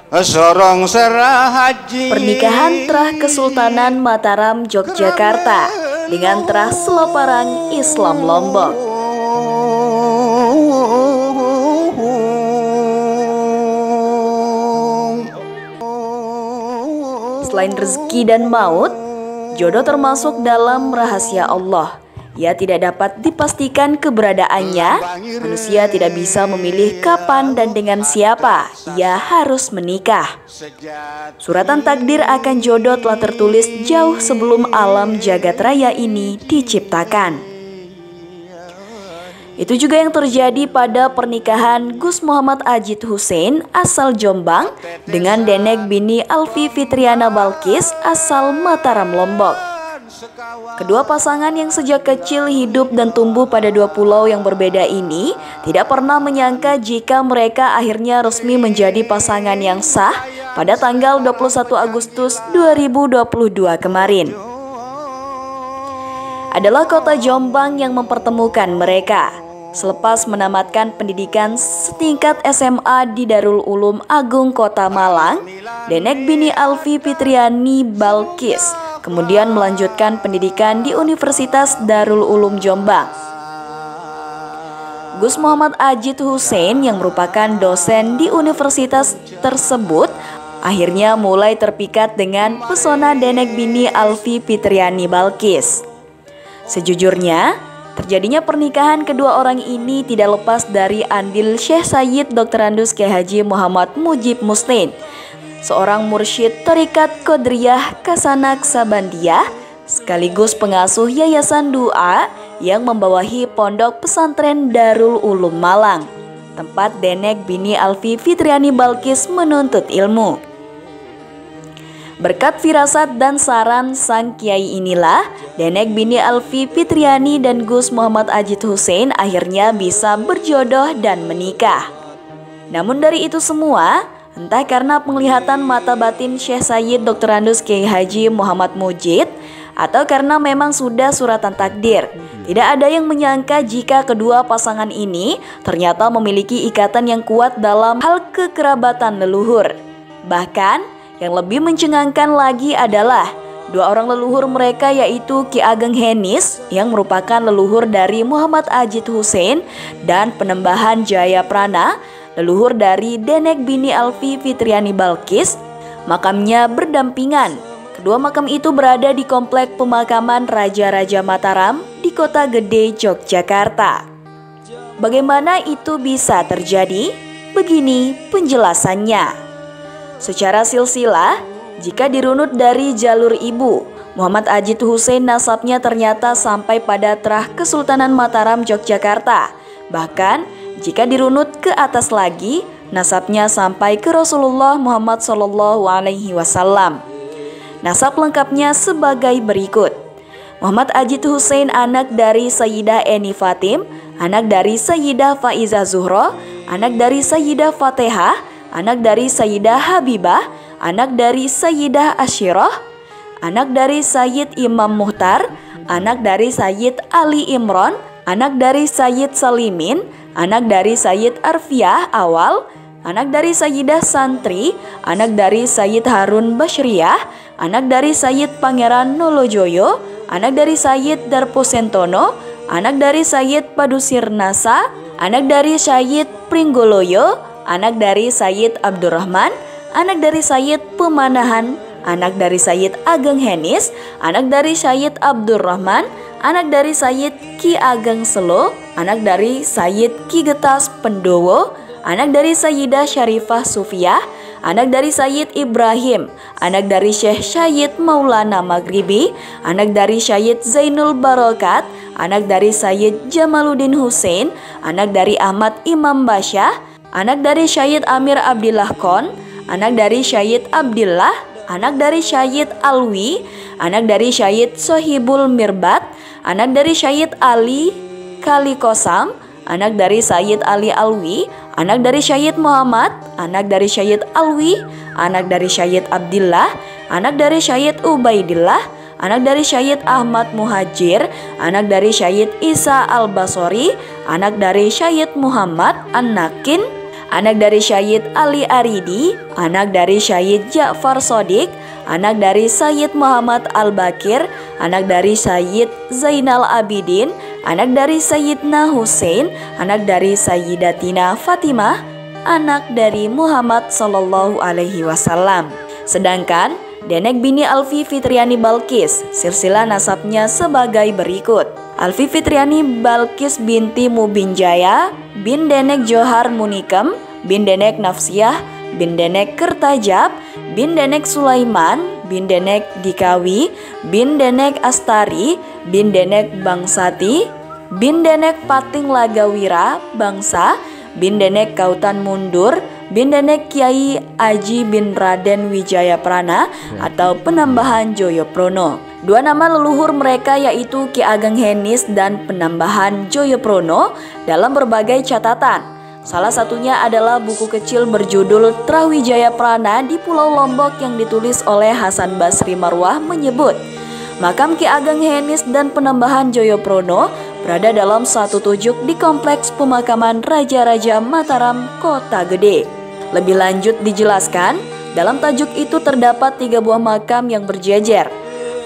sorong serah haji. Pernikahan Trah Kesultanan Mataram Yogyakarta dengan Trah Seloparang Islam Lombok. Selain rezeki dan maut, jodoh termasuk dalam rahasia Allah. Ia tidak dapat dipastikan keberadaannya. Manusia tidak bisa memilih kapan dan dengan siapa ia harus menikah. Suratan takdir akan jodoh telah tertulis jauh sebelum alam jagat raya ini diciptakan. Itu juga yang terjadi pada pernikahan Gus Muhammad Ajit Hussein asal Jombang dengan Denek Bini Alfi Fitriana Balkis asal Mataram Lombok. Kedua pasangan yang sejak kecil hidup dan tumbuh pada dua pulau yang berbeda ini tidak pernah menyangka jika mereka akhirnya resmi menjadi pasangan yang sah pada tanggal 21 Agustus 2022 kemarin. Adalah kota Jombang yang mempertemukan mereka. Selepas menamatkan pendidikan setingkat SMA di Darul Ulum Agung Kota Malang, Denek Bini Alfi Fitriani Balkis kemudian melanjutkan pendidikan di Universitas Darul Ulum Jombang. Gus Muhammad Ajit Hussein yang merupakan dosen di universitas tersebut akhirnya mulai terpikat dengan pesona Denek Bini Alfi Fitriani Balkis. Sejujurnya, terjadinya pernikahan kedua orang ini tidak lepas dari andil Syekh Sayyid Dr. Andus Kiai Haji Muhammad Mujib Mustin, seorang mursyid Thariqat Qadiriyah Kasanak Sabandiyah, sekaligus pengasuh Yayasan Doa yang membawahi Pondok Pesantren Darul Ulum Malang, tempat Denek Bini Alfi Fitriani Balkis menuntut ilmu. Berkat firasat dan saran sang kiai inilah, Denek Bini Alfi Fitriani dan Gus Muhammad Ajit Hussein akhirnya bisa berjodoh dan menikah. Namun dari itu semua, entah karena penglihatan mata batin Syekh Sayyid Dr. Andus Kiai Haji Muhammad Mujid, atau karena memang sudah suratan takdir, tidak ada yang menyangka jika kedua pasangan ini ternyata memiliki ikatan yang kuat dalam hal kekerabatan leluhur. Bahkan, yang lebih mencengangkan lagi adalah dua orang leluhur mereka, yaitu Ki Ageng Henis yang merupakan leluhur dari Muhammad Ajit Hussein dan Penembahan Jaya Prana, leluhur dari Denek Bini Alfi Fitriani Balkis, makamnya berdampingan. Kedua makam itu berada di Komplek Pemakaman Raja-Raja Mataram di Kota Gede, Yogyakarta. Bagaimana itu bisa terjadi? Begini penjelasannya. Secara silsilah, jika dirunut dari jalur ibu, Muhammad Ajit Hussein nasabnya ternyata sampai pada Trah Kesultanan Mataram Yogyakarta. Bahkan, jika dirunut ke atas lagi, nasabnya sampai ke Rasulullah Muhammad SAW. Nasab lengkapnya sebagai berikut. Muhammad Ajit Hussein anak dari Sayyidah Eni Fatim, anak dari Sayyidah Faizah Zuhro, anak dari Sayyidah Fatehah, anak dari Sayyidah Habibah, anak dari Sayyidah Ashirah, anak dari Sayyid Imam Muhtar, anak dari Sayyid Ali Imron, anak dari Sayyid Salimin, anak dari Sayyid Arfiah Awal, anak dari Sayyidah Santri, anak dari Sayyid Harun Bashriyah, anak dari Sayyid Pangeran Nolojoyo, anak dari Sayyid Darposentono, anak dari Sayyid Padusir Nasa, anak dari Sayyid Pringgoloyo, anak dari Sayyid Abdurrahman, anak dari Sayyid Pemanahan, anak dari Sayyid Ageng Henis, anak dari Sayyid Abdurrahman, anak dari Sayyid Ki Ageng Selo, anak dari Sayyid Ki Getas Pendowo, anak dari Sayyidah Syarifah Sufiyah, anak dari Sayyid Ibrahim, anak dari Syekh Sayyid Maulana Maghribi, anak dari Sayyid Zainul Barokat, anak dari Sayyid Jamaluddin Hussein, anak dari Ahmad Imam Basyah, anak dari Syahid Amir Abdillah Kon, anak dari Syahid Abdillah, anak dari Syahid Alwi, anak dari Syahid Sohibul Mirbat, anak dari Syahid Ali Kalikosam, anak dari Syahid Ali Alwi, anak dari Syahid Muhammad, anak dari Syahid Alwi, anak dari Syahid Abdillah, anak dari Syahid Ubaidillah, anak dari Syahid Ahmad Muhajir, anak dari Syahid Isa Al-Basori, anak dari Syahid Muhammad An-Nakin, anak dari Syahid Ali Aridi, anak dari Syahid Ja'far Shodiq, anak dari Sayyid Muhammad Al-Bakir, anak dari Sayyid Zainal Abidin, anak dari Sayyidina Hussein, anak dari Sayyidatina Fatimah, anak dari Muhammad Sallallahu Alaihi Wasallam. Sedangkan Denek bini Alfi Fitriani Balkis, silsilah nasabnya sebagai berikut. Alfi Fitriani Balkis binti Mubinjaya, bin Denek Johar Munikem, bin Denek Nafsiyah, bin Denek Kertajab, bin Denek Sulaiman, bin Denek Dikawi, bin Denek Astari, bin Denek Bangsati, bin Denek Pating Lagawira, Bangsa, bin Denek Kautan Mundur, bin Denek Kiai Aji bin Raden Wijaya Prana atau penambahan Joyoprono. Dua nama leluhur mereka yaitu Ki Ageng Henis dan penambahan Joyoprono dalam berbagai catatan. Salah satunya adalah buku kecil berjudul Trawijaya Prana di Pulau Lombok yang ditulis oleh Hasan Basri Marwah menyebut makam Ki Ageng Henis dan penambahan Joyoprono berada dalam satu tujuk di kompleks pemakaman Raja-Raja Mataram, Kota Gede. Lebih lanjut dijelaskan, dalam tajuk itu terdapat 3 buah makam yang berjejer.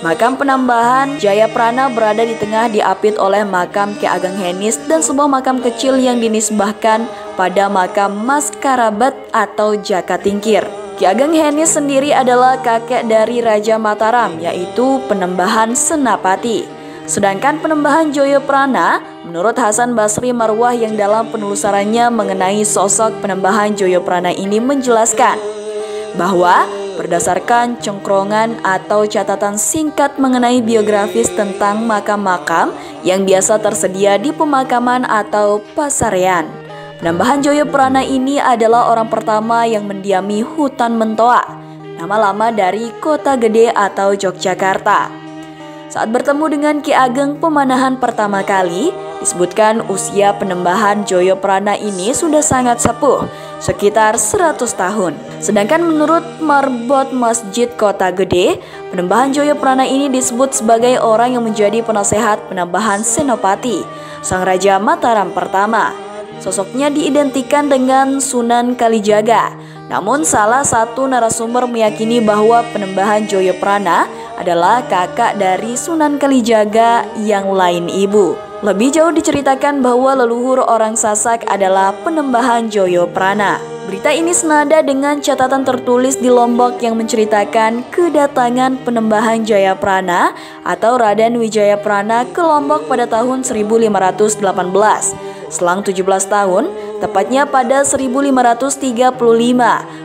Makam penambahan Jayaprana berada di tengah diapit oleh makam Ki Ageng Henis dan sebuah makam kecil yang dinisbahkan pada makam Mas Karabat atau Jaka Tingkir. Ki Ageng Henis sendiri adalah kakek dari Raja Mataram yaitu penambahan Senapati. Sedangkan penambahan Joyoprana menurut Hasan Basri Marwah yang dalam penelusurannya mengenai sosok penambahan Joyoprana ini menjelaskan bahwa berdasarkan cengkrongan atau catatan singkat mengenai biografis tentang makam-makam yang biasa tersedia di pemakaman atau pasarean, penambahan Joyoprana ini adalah orang pertama yang mendiami hutan Mentoa, nama lama dari Kota Gede atau Yogyakarta. Saat bertemu dengan Ki Ageng pemanahan pertama kali, disebutkan usia penambahan Joyoprana ini sudah sangat sepuh, sekitar 100 tahun. Sedangkan menurut Marbot Masjid Kota Gede, penambahan Joyoprana ini disebut sebagai orang yang menjadi penasehat penambahan Senopati, Sang Raja Mataram pertama. Sosoknya diidentikan dengan Sunan Kalijaga. Namun salah satu narasumber meyakini bahwa penambahan Joyoprana adalah kakak dari Sunan Kalijaga yang lain ibu. Lebih jauh diceritakan bahwa leluhur orang Sasak adalah penambahan Joyoprana. Berita ini senada dengan catatan tertulis di Lombok yang menceritakan kedatangan penambahan Jayaprana atau Raden Wijayaprana ke Lombok pada tahun 1518. Selang 17 tahun, tepatnya pada 1535,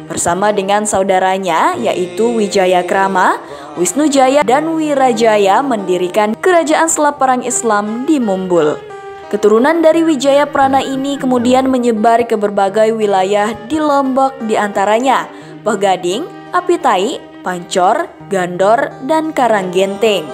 bersama dengan saudaranya yaitu Wijayakrama, Wisnujaya, dan Wirajaya mendirikan kerajaan setelah perang Islam di Mumbul. Keturunan dari Wijayaprana ini kemudian menyebar ke berbagai wilayah di Lombok, diantaranya Pegading, Apitai, Pancor, Gandor, dan Karanggenteng.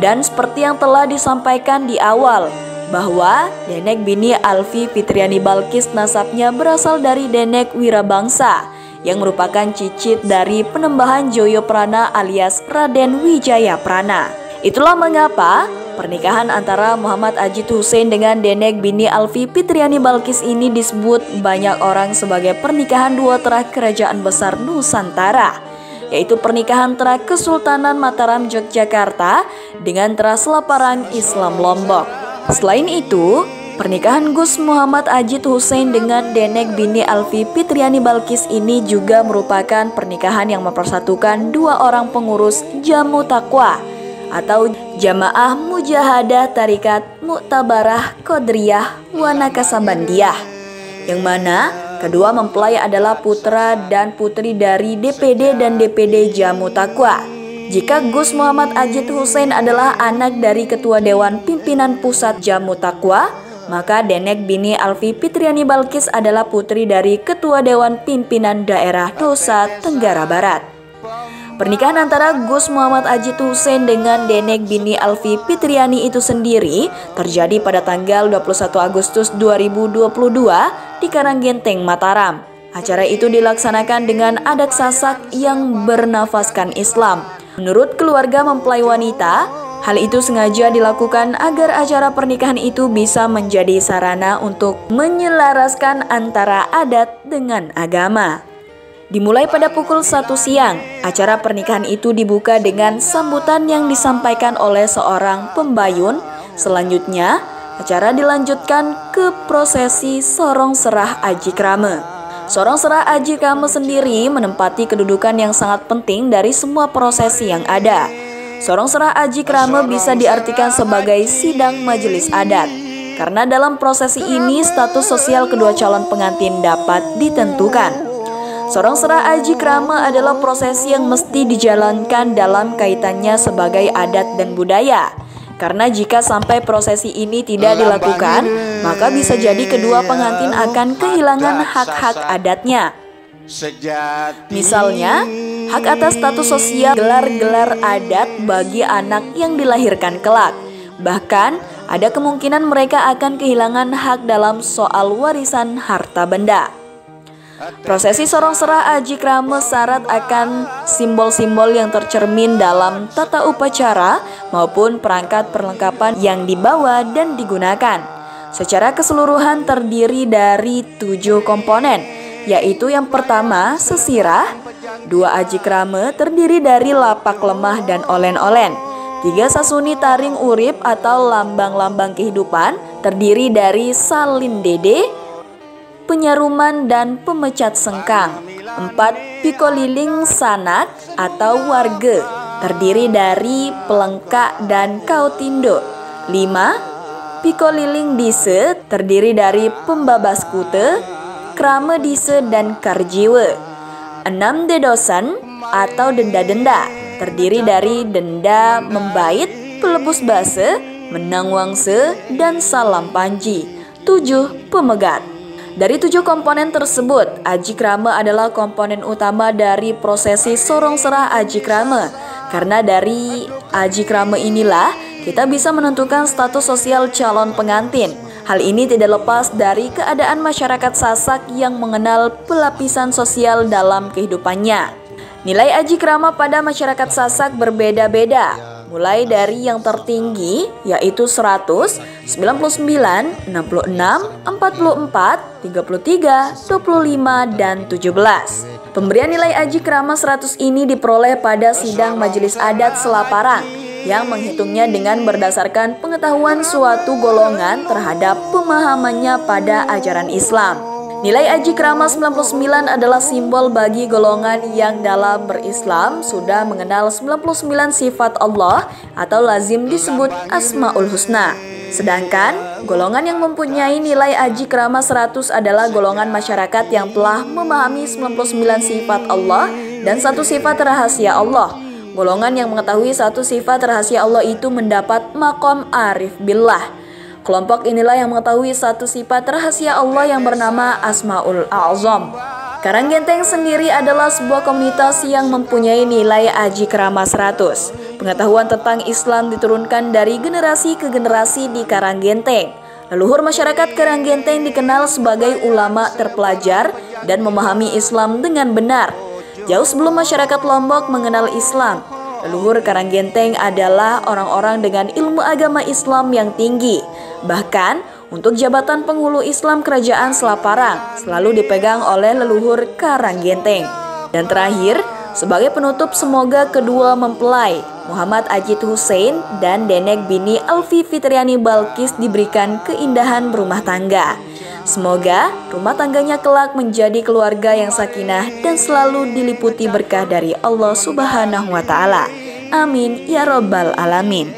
Dan seperti yang telah disampaikan di awal, bahwa Denek bini Alfi Fitriani Balkis nasabnya berasal dari Denek Wirabangsa yang merupakan cicit dari penambahan Joyoprana alias Raden Wijayaprana. Itulah mengapa pernikahan antara Muhammad Ajit Hussein dengan Denek bini Alfi Fitriani Balkis ini disebut banyak orang sebagai pernikahan dua terah kerajaan besar Nusantara, yaitu pernikahan terah Kesultanan Mataram Yogyakarta dengan terah Selaparang Islam Lombok. Selain itu, pernikahan Gus Muhammad Ajit Hussein dengan Denek bini Alfi Fitriani Balkis ini juga merupakan pernikahan yang mempersatukan dua orang pengurus Jamu Taqwa atau Jamaah Mujahadah Tarikat Mu'tabarah Qadriyah Wanakasabandiyah, yang mana kedua mempelai adalah putra dan putri dari DPD dan DPD Jamu Taqwa. Jika Gus Muhammad Ajit Hussein adalah anak dari Ketua Dewan Pimpinan Pusat Jamu Taqwa, maka Denek bini Alfi Fitriani Balkis adalah putri dari Ketua Dewan Pimpinan Daerah Nusa Tenggara Barat. Pernikahan antara Gus Muhammad Ajit Hussein dengan Denek bini Alfi Fitriani itu sendiri terjadi pada tanggal 21 Agustus 2022 di Karanggenteng, Mataram. Acara itu dilaksanakan dengan adat Sasak yang bernafaskan Islam. Menurut keluarga mempelai wanita, Hal itu sengaja dilakukan agar acara pernikahan itu bisa menjadi sarana untuk menyelaraskan antara adat dengan agama. Dimulai pada pukul 1 siang, acara pernikahan itu dibuka dengan sambutan yang disampaikan oleh seorang pembayun. Selanjutnya, acara dilanjutkan ke prosesi Sorong Serah Aji Krame. Sorong Serah Aji Krame sendiri menempati kedudukan yang sangat penting dari semua prosesi yang ada. Sorong Serah Aji Krame bisa diartikan sebagai sidang majelis adat, karena dalam prosesi ini status sosial kedua calon pengantin dapat ditentukan. Sorong Serah Aji Krame adalah prosesi yang mesti dijalankan dalam kaitannya sebagai adat dan budaya. Karena jika sampai prosesi ini tidak dilakukan, maka bisa jadi kedua pengantin akan kehilangan hak-hak adatnya. Misalnya, hak atas status sosial gelar-gelar adat bagi anak yang dilahirkan kelak. Bahkan, ada kemungkinan mereka akan kehilangan hak dalam soal warisan harta benda. Prosesi Sorong Serah Aji Krame syarat akan simbol-simbol yang tercermin dalam tata upacara maupun perangkat perlengkapan yang dibawa dan digunakan. Secara keseluruhan terdiri dari 7 komponen, yaitu yang pertama sesirah, 2 aji krame terdiri dari lapak lemah dan olen-olen, 3 sasuni taring urip atau lambang-lambang kehidupan terdiri dari salin dede, penyaruman dan pemecat sengkang, 4 pikoliling sanak atau warga terdiri dari pelengkak dan kautindo, 5 pikoliling dise terdiri dari pembabas kute, krame dise dan karjiwe, 6 dedosan atau denda-denda terdiri dari denda membait, pelebus base, menang wangse, dan salam panji, 7 pemegat. Dari 7 komponen tersebut, Aji Krame adalah komponen utama dari prosesi Sorong Serah Aji Krame. Karena dari Aji Krame inilah kita bisa menentukan status sosial calon pengantin. Hal ini tidak lepas dari keadaan masyarakat Sasak yang mengenal pelapisan sosial dalam kehidupannya. Nilai Aji Krame pada masyarakat Sasak berbeda-beda, mulai dari yang tertinggi yaitu 100, 99, 66, 44, 33, 25, dan 17. Pemberian nilai Aji Krame 100 ini diperoleh pada sidang majelis adat Selaparang yang menghitungnya dengan berdasarkan pengetahuan suatu golongan terhadap pemahamannya pada ajaran Islam. Nilai Aji Krame 99 adalah simbol bagi golongan yang dalam berislam sudah mengenal 99 sifat Allah atau lazim disebut Asmaul Husna. Sedangkan golongan yang mempunyai nilai Aji Krame 100 adalah golongan masyarakat yang telah memahami 99 sifat Allah dan satu sifat rahasia Allah. Golongan yang mengetahui satu sifat rahasia Allah itu mendapat maqam arif billah. Kelompok inilah yang mengetahui satu sifat rahasia Allah yang bernama Asmaul A'zam. Karanggenteng sendiri adalah sebuah komunitas yang mempunyai nilai Aji Krame 100. Pengetahuan tentang Islam diturunkan dari generasi ke generasi di Karanggenteng. Leluhur masyarakat Karanggenteng dikenal sebagai ulama terpelajar dan memahami Islam dengan benar. Jauh sebelum masyarakat Lombok mengenal Islam, leluhur Karanggenteng adalah orang-orang dengan ilmu agama Islam yang tinggi. Bahkan, untuk jabatan penghulu Islam Kerajaan Selaparang selalu dipegang oleh leluhur Karanggenteng. Dan terakhir, sebagai penutup semoga kedua mempelai, Muhammad Ajit Hussein dan Denek Bini Alfi Fitriani Balkis diberikan keindahan berumah tangga. Semoga rumah tangganya kelak menjadi keluarga yang sakinah dan selalu diliputi berkah dari Allah Subhanahu wa Ta'ala. Amin ya Rabbal Alamin.